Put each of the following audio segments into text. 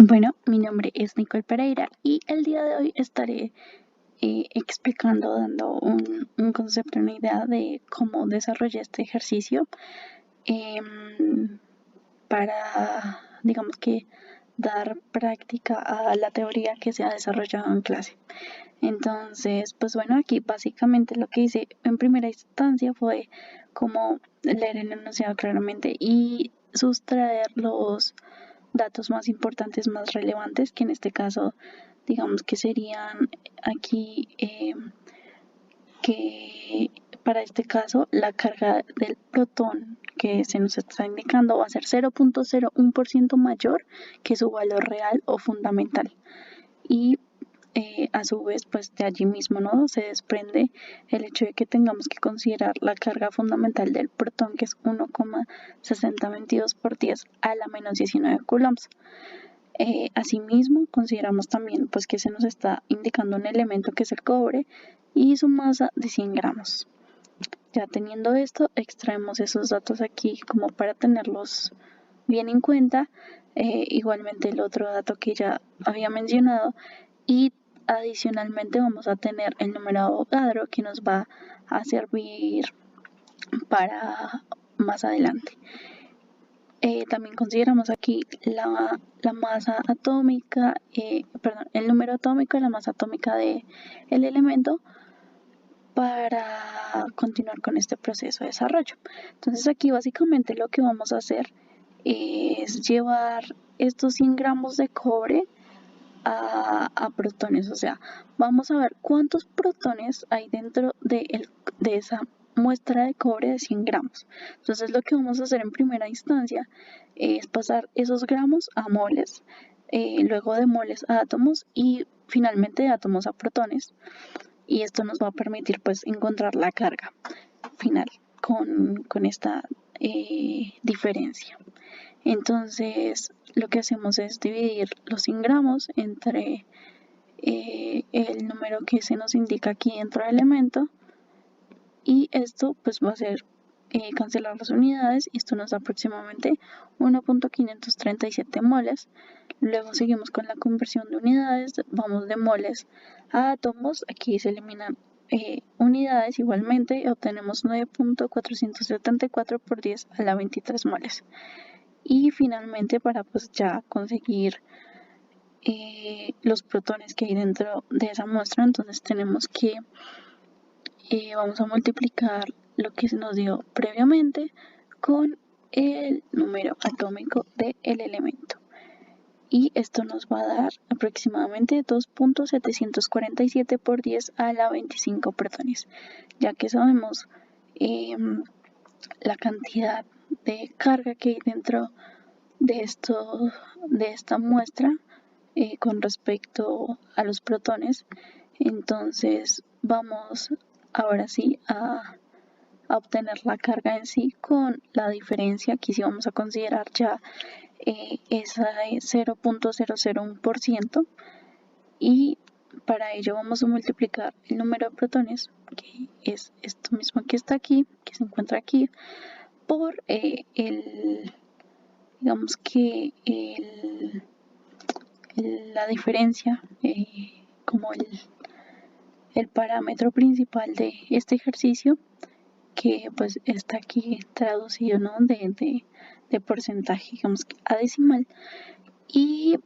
Bueno, mi nombre es Nicole Pereira y el día de hoy estaré explicando, dando un concepto, una idea de cómo desarrollé este ejercicio para, digamos que, dar práctica a la teoría que se ha desarrollado en clase. Entonces, pues bueno, aquí básicamente lo que hice en primera instancia fue como leer el enunciado claramente y sustraer los datos más importantes, más relevantes, que en este caso, digamos que serían aquí que para este caso la carga del protón que se nos está indicando va a ser 0.01% mayor que su valor real o fundamental. Y a su vez, pues de allí mismo, ¿no? Se desprende el hecho de que tengamos que considerar la carga fundamental del protón, que es 1,6022 por 10 a la menos 19 coulombs. Asimismo, consideramos también pues, que se nos está indicando un elemento que es el cobre y su masa de 100 gramos. Ya teniendo esto, extraemos esos datos aquí como para tenerlos bien en cuenta. Igualmente el otro dato que ya había mencionado, y adicionalmente vamos a tener el número de Avogadro que nos va a servir para más adelante. También consideramos aquí la masa atómica, el número atómico y la masa atómica del elemento para continuar con este proceso de desarrollo. Entonces aquí básicamente lo que vamos a hacer es llevar estos 100 gramos de cobre a protones, o sea, vamos a ver cuántos protones hay dentro de esa muestra de cobre de 100 gramos. Entonces lo que vamos a hacer en primera instancia es pasar esos gramos a moles, luego de moles a átomos y finalmente de átomos a protones, y esto nos va a permitir pues encontrar la carga final con esta diferencia. Entonces lo que hacemos es dividir los 100 gramos entre el número que se nos indica aquí dentro del elemento, y esto pues va a ser cancelar las unidades y esto nos da aproximadamente 1.537 moles. Luego seguimos con la conversión de unidades, vamos de moles a átomos, aquí se eliminan unidades igualmente y obtenemos 9.474 por 10 a la 23 moles. Y finalmente para pues ya conseguir los protones que hay dentro de esa muestra, entonces tenemos que vamos a multiplicar lo que se nos dio previamente con el número atómico del elemento, y esto nos va a dar aproximadamente 2.747 por 10 a la 25 protones. Ya que sabemos la cantidad de carga que hay dentro de esta muestra con respecto a los protones, entonces vamos ahora sí a obtener la carga en sí con la diferencia. Aquí sí vamos a considerar ya esa 0.001%, y para ello vamos a multiplicar el número de protones, que es esto mismo que está aquí, que se encuentra aquí, por digamos que la diferencia, como el parámetro principal de este ejercicio, que pues está aquí traducido, ¿no? de porcentaje, digamos que a decimal, y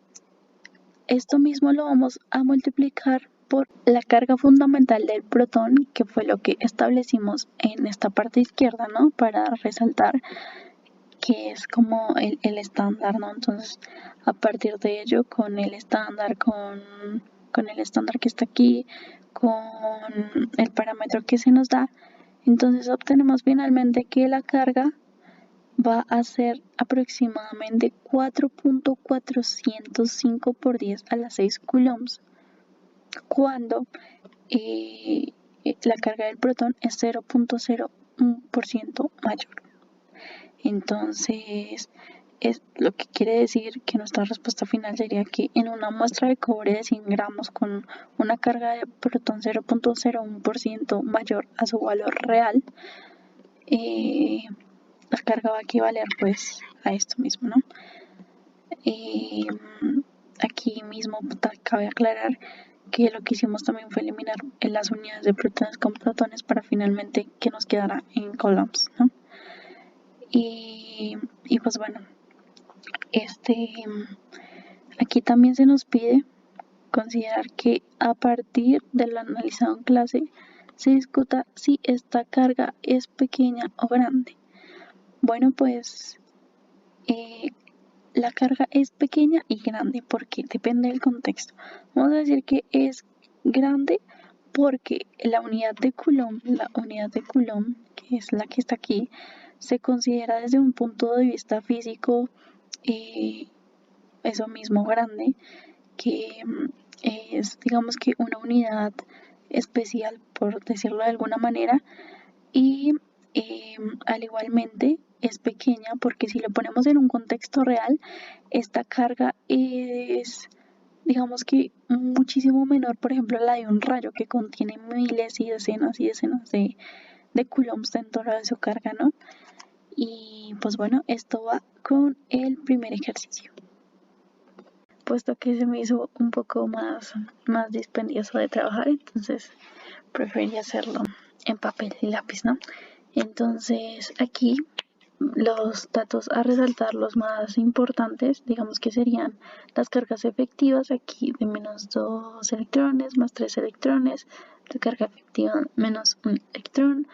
esto mismo lo vamos a multiplicar por la carga fundamental del protón, que fue lo que establecimos en esta parte izquierda, ¿no? Para resaltar que es como el estándar, ¿no? Entonces, a partir de ello, con el estándar, con el estándar que está aquí, con el parámetro que se nos da, entonces obtenemos finalmente que la carga va a ser aproximadamente 4.405 por 10 a la 6 coulombs, cuando la carga del protón es 0.01% mayor. Entonces, es lo que quiere decir que nuestra respuesta final sería que en una muestra de cobre de 100 gramos con una carga de protón 0.01% mayor a su valor real, la carga va a equivaler pues a esto mismo, ¿no? aquí mismo cabe aclarar que lo que hicimos también fue eliminar las unidades de protones con protones para finalmente que nos quedara en columns, ¿no? Y pues bueno, aquí también se nos pide considerar que a partir de lo analizado en clase se discuta si esta carga es pequeña o grande. Bueno, pues la carga es pequeña y grande porque depende del contexto. Vamos a decir que es grande porque la unidad de Coulomb, que es la que está aquí, se considera desde un punto de vista físico eso mismo grande, que es digamos que una unidad especial, por decirlo de alguna manera, y al igualmente es pequeña porque si lo ponemos en un contexto real, esta carga es digamos que muchísimo menor, por ejemplo, la de un rayo que contiene miles y decenas de coulombs dentro de su carga, ¿no? Y pues bueno, esto va con el primer ejercicio. Puesto que se me hizo un poco más dispendioso de trabajar, entonces preferí hacerlo en papel y lápiz, ¿no? Entonces aquí los datos a resaltar, los más importantes, digamos que serían las cargas efectivas, aquí de menos 2 electrones, más 3 electrones, de carga efectiva menos 1 electrón,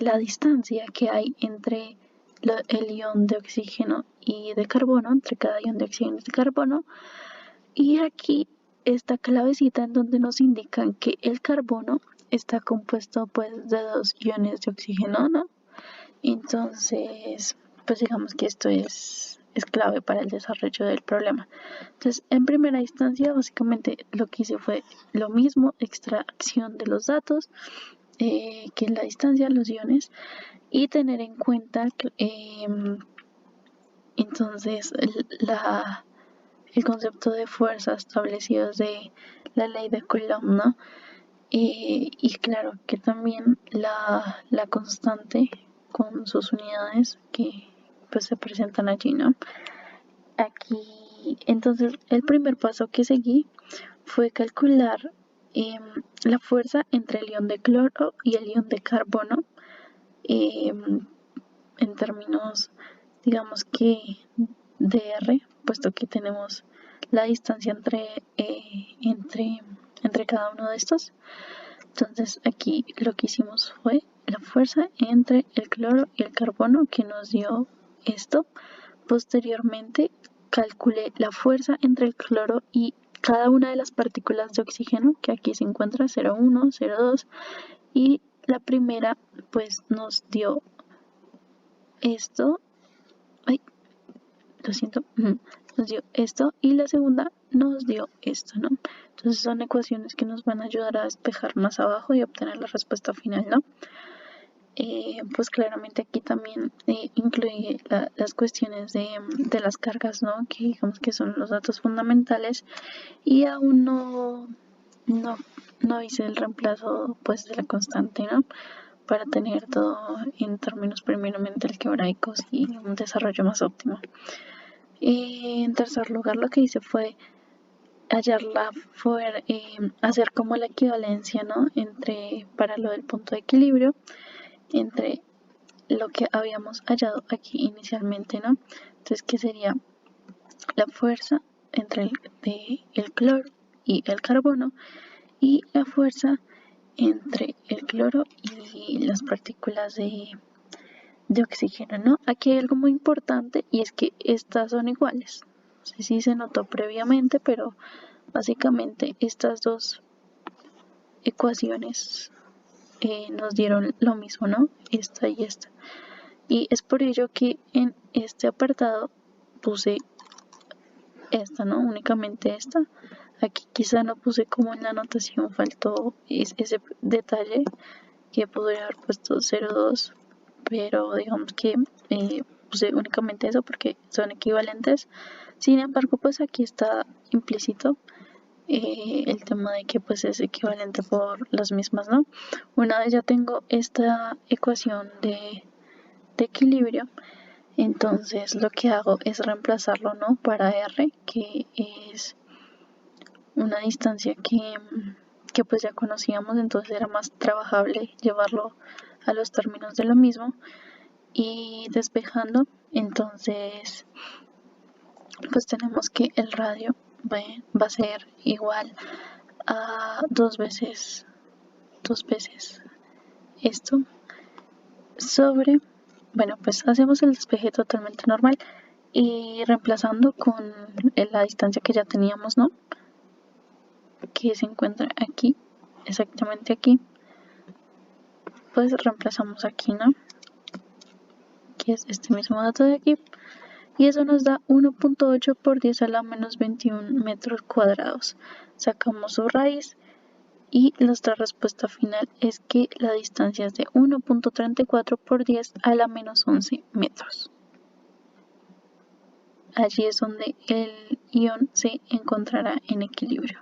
la distancia que hay entre el ion de oxígeno y de carbono, entre cada ion de oxígeno y de carbono, y aquí esta clavecita en donde nos indican que el carbono está compuesto pues de 2 iones de oxígeno, ¿no? Entonces, pues digamos que esto es clave para el desarrollo del problema. Entonces, en primera instancia, básicamente lo que hice fue lo mismo, extracción de los datos, que es la distancia, los iones, y tener en cuenta que, entonces el concepto de fuerza establecidos de la ley de Coulomb, ¿no? Y claro que también la constante con sus unidades que pues se presentan allí, ¿no? Aquí, entonces, el primer paso que seguí fue calcular la fuerza entre el ion de cloro y el ion de carbono en términos, digamos que de R, puesto que tenemos la distancia entre cada uno de estos. Entonces aquí lo que hicimos fue la fuerza entre el cloro y el carbono que nos dio esto. Posteriormente calculé la fuerza entre el cloro y cada una de las partículas de oxígeno que aquí se encuentra 0,1, 0,2 y la primera pues nos dio esto, ay, lo siento, nos dio esto y la segunda nos dio esto, ¿no? Entonces son ecuaciones que nos van a ayudar a despejar más abajo y obtener la respuesta final, ¿no? Pues claramente aquí también incluye las cuestiones de las cargas, ¿no? Que digamos que son los datos fundamentales y aún no hice el reemplazo pues de la constante, ¿no? Para tener todo en términos primeramente algebraicos y un desarrollo más óptimo. En tercer lugar, lo que hice fue hacer como la equivalencia, ¿no? Para lo del punto de equilibrio, entre lo que habíamos hallado aquí inicialmente, ¿no? Entonces, ¿qué sería la fuerza entre el cloro y el carbono y la fuerza entre el cloro y las partículas de oxígeno, ¿no? Aquí hay algo muy importante y es que estas son iguales. No sé si se notó previamente, pero básicamente estas dos ecuaciones nos dieron lo mismo, ¿no? Esta y esta. Y es por ello que en este apartado puse esta, ¿no? Únicamente esta. Aquí quizá no puse como en la anotación, faltó ese detalle que podría haber puesto 0,2, pero digamos que puse únicamente eso porque son equivalentes. Sin embargo, pues aquí está implícito el tema de que pues es equivalente por las mismas, ¿no? Una vez ya tengo esta ecuación de equilibrio, Entonces lo que hago es reemplazarlo, ¿no? Para R, que es una distancia que pues ya conocíamos, entonces era más trabajable llevarlo a los términos de lo mismo. Y despejando, entonces pues tenemos que el radio va a ser igual a dos veces esto sobre, bueno, pues hacemos el despeje totalmente normal y reemplazando con la distancia que ya teníamos, ¿no? Que se encuentra aquí, exactamente aquí, pues reemplazamos aquí, ¿no? Que es este mismo dato de aquí, y eso nos da 1.8 por 10 a la menos 21 metros cuadrados. Sacamos su raíz y nuestra respuesta final es que la distancia es de 1.34 por 10 a la menos 11 metros. Allí es donde el ion se encontrará en equilibrio.